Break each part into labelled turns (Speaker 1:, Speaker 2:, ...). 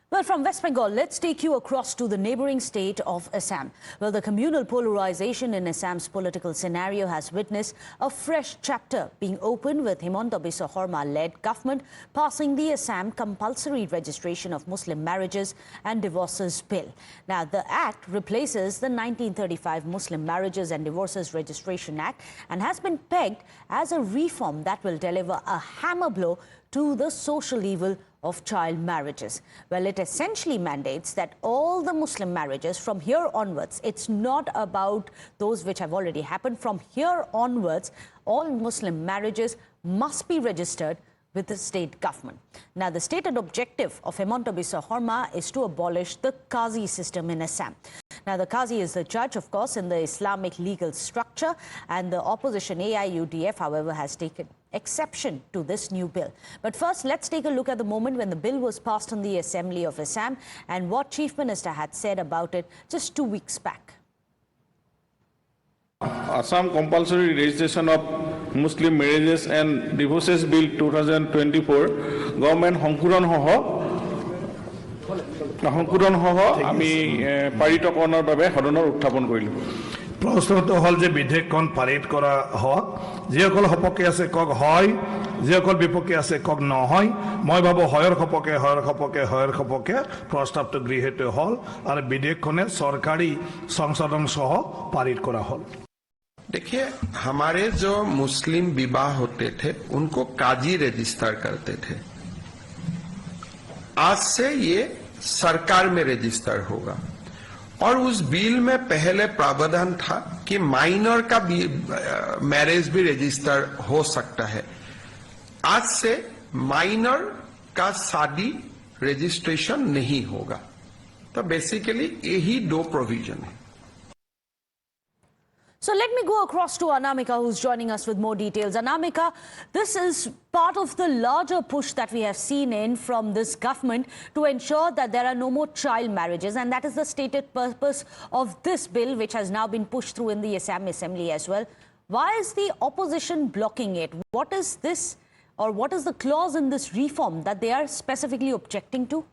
Speaker 1: Well, from West Bengal, let's take you across to the neighboring state of Assam. Well, the communal polarization in Assam's political scenario has witnessed a fresh chapter being opened with Himanta Biswa-led government passing the Assam Compulsory Registration of Muslim Marriages and Divorces Bill. Now, the act replaces the 1935 Muslim Marriages and Divorces Registration Act and has been pegged as a reform that will deliver a hammer blow to the social evil of child marriages. Well, it essentially mandates that all the Muslim marriages from here onwards, it's not about those which have already happened. From here onwards, all Muslim marriages must be registered with the state government. Now, the stated objective of Himanta Biswa is to abolish the Qazi system in Assam. Now, the Qazi is the judge, of course, in the Islamic legal structure, and the opposition AIUDF, however, has taken exception to this new bill. But first, let's take a look at the moment when the bill was passed in the Assembly of Assam and what Chief Minister had said about it just 2 weeks back.
Speaker 2: Assam Compulsory Registration of Muslim Marriages and Divorces Bill 2024 Government সংশোধন সহ আমি পাৰিতকৰণৰ বাবে সদনৰ উত্থাপন কৰিলো।
Speaker 3: প্ৰশ্নটো হল যে বিধেয়কখন পাৰিত কৰা হওক, যিসকল সপক্ষে আছে কক হয়, যিসকল বিপক্ষে আছে কক নহয়। মই ভাবো হয়ৰ সপক্ষে প্ৰস্তাৱটো গৃহীত হল আৰু বিধেয়কখনে চৰকাৰী সংশোধন সহ পাৰিত কৰা হল।
Speaker 4: देखिए, हमारे जो मुस्लिम विवाह होते थे उनको काजी रजिस्टर करते थे। आज से ये सरकार में रजिस्टर होगा और उस बिल में पहले प्रावधान था कि माइनर का भी मैरिज भी रजिस्टर हो सकता है। आज से माइनर का शादी रजिस्ट्रेशन नहीं होगा। तो बेसिकली यही दो प्रोविजन है।
Speaker 1: So let me go across to Anamika, who's joining us with more details. Anamika, this is part of the larger push that we have seen in from this government to ensure that there are no more child marriages, and that is the stated purpose of this bill, which has now been pushed through in the Assam Assembly as well. Why is the opposition blocking it? What is this, or what is the clause in this reform that they are specifically objecting to?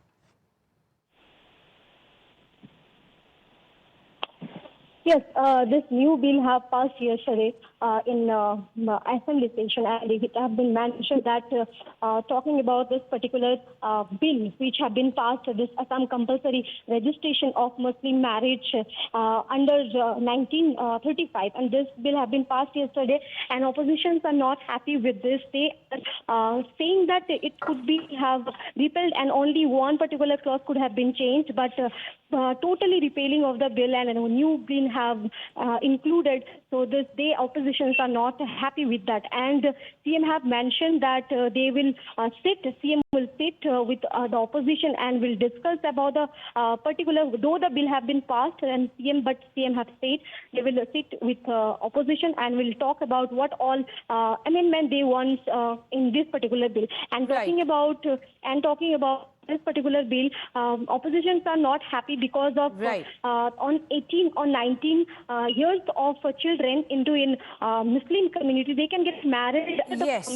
Speaker 5: Yes, this new bill have passed yesterday in Assembly session, and it have been mentioned that talking about this particular bill which have been passed, this Assam compulsory registration of Muslim marriage under 1935, and this bill have been passed yesterday, and oppositions are not happy with this. They are saying that it could be have repealed and only one particular clause could have been changed, but totally repealing of the bill and a new bill have included. So they oppositions are not happy with that, and CM have mentioned that they will CM will sit with the opposition and will discuss about the particular, though the bill have been passed, and CM have said they will sit with opposition and will talk about what all amendment they want in this particular bill. And talking about this particular bill, oppositions are not happy because of on 18 or 19 years of children into in Muslim community, they can get married.
Speaker 1: Yes,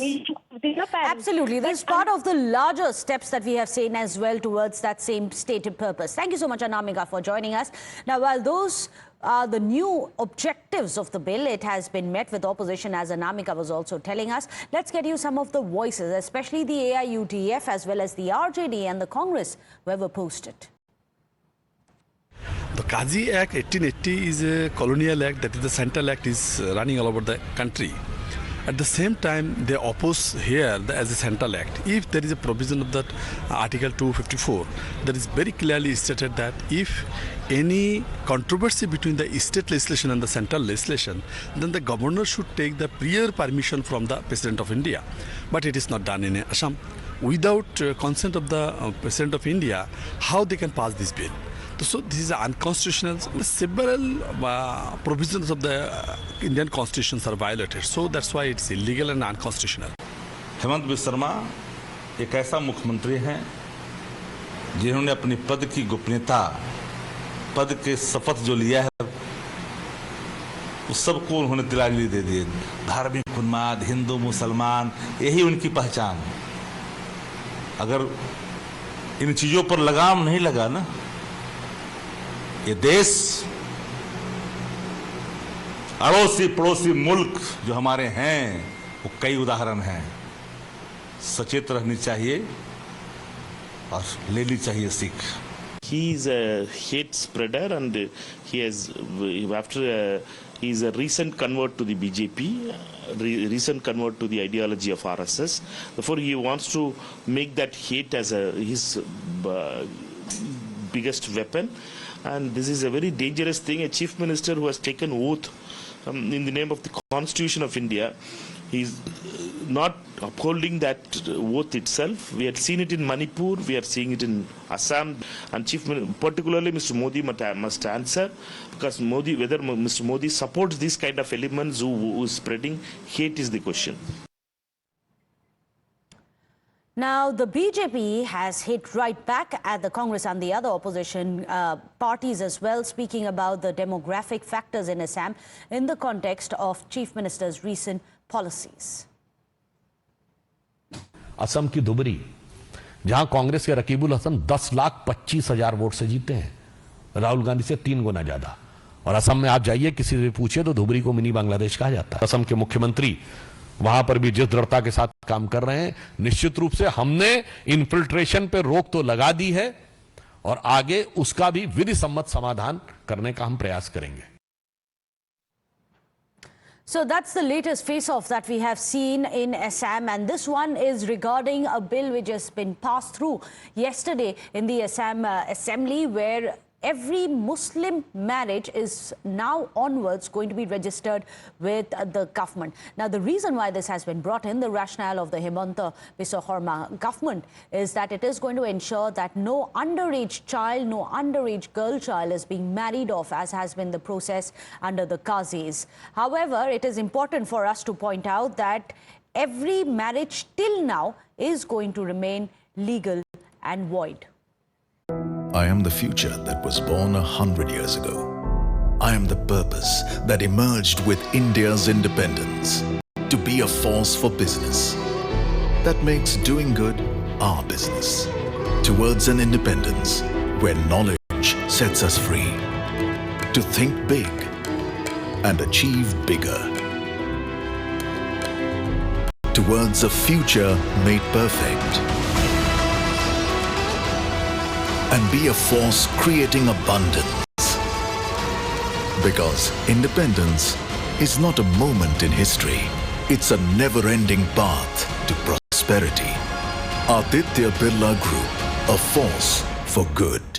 Speaker 1: absolutely. This is part of the larger steps that we have seen as well towards that same stated purpose. Thank you so much, Anamika, for joining us. Now, while those are the new objectives of the bill, it has been met with opposition, as Anamika was also telling us. Let's get you some of the voices, especially the AIUDF as well as the RJD and the Congress who have opposed it.
Speaker 6: The Qazi Act 1880 is a colonial act, that is the central act is running all over the country. At the same time, they oppose here as a central act. If there is a provision of that Article 254, that is very clearly stated that if any controversy between the state legislation and the central legislation, then the governor should take the prior permission from the President of India. But it is not done in Assam. Without consent of the President of India, how they can pass this bill? So this is unconstitutional. Several provisions of the Indian constitutions are violated. So that's why it's illegal and unconstitutional.
Speaker 7: Hemant Biswa Sharma एक ऐसा मुख्यमंत्री हैं जिन्होंने अपनी पद की गोपनीयता, पद के शपथ जो लिया है, उस सबको उन्होंने तिलांजलि दे दी। धार्मिक उन्माद, हिंदू मुसलमान, यही उनकी पहचान। अगर इन चीजों पर लगाम नहीं लगा ना, ये देश, अड़ोसी पड़ोसी मुल्क जो हमारे हैं वो कई उदाहरण हैं। सचेत रहनी चाहिए और लेनी चाहिए सीख।
Speaker 8: He is a hate spreader, and he has he's a recent convert to the BJP, recent convert to the ideology of RSS. Therefore, he wants to make that hate as his biggest weapon, and this is a very dangerous thing. A chief minister who has taken oath in the name of the Constitution of India, he's not upholding that oath itself. We had seen it in Manipur, we are seeing it in Assam, and particularly Mr. Modi must answer, because whether Mr. Modi supports these kind of elements who is spreading hate is the question.
Speaker 1: Now, the BJP has hit right back at the Congress and the other opposition parties as well, speaking about the demographic factors in Assam in the context of Chief Minister's recent policies.
Speaker 9: Assam की दुबरी, जहां कांग्रेस के Rakibul Hasan 10,25,000 vote से जीते हैं, राहुल गांधी से 3 गुना ज्यादा। और असम में आप जाइए, किसी से पूछिए तो धुबरी को मिनी बांग्लादेश कहा जाता है। असम के मुख्यमंत्री वहां पर भी जिस दृढ़ता के साथ काम कर रहे हैं, निश्चित रूप से हमने इन्फिल्ट्रेशन पे रोक तो लगा दी है और आगे उसका भी विधि सम्मत समाधान करने का हम प्रयास करेंगे।
Speaker 1: So that's the latest face-off that we have seen in Assam, and this one is regarding a bill which has been passed through yesterday in the Assam Assembly, where every Muslim marriage is now onwards going to be registered with the government. Now, the reason why this has been brought in, the rationale of the Himanta Biswa government, is that it is going to ensure that no underage child, no underage girl child is being married off, as has been the process under the Qazis. However, it is important for us to point out that every marriage till now is going to remain legal and void.
Speaker 10: I am the future that was born 100 years ago. I am the purpose that emerged with India's independence, to be a force for business that makes doing good our business, towards an independence where knowledge sets us free, to think big and achieve bigger, towards a future made perfect, and be a force creating abundance. Because independence is not a moment in history, it's a never-ending path to prosperity. Aditya Birla Group, a force for good.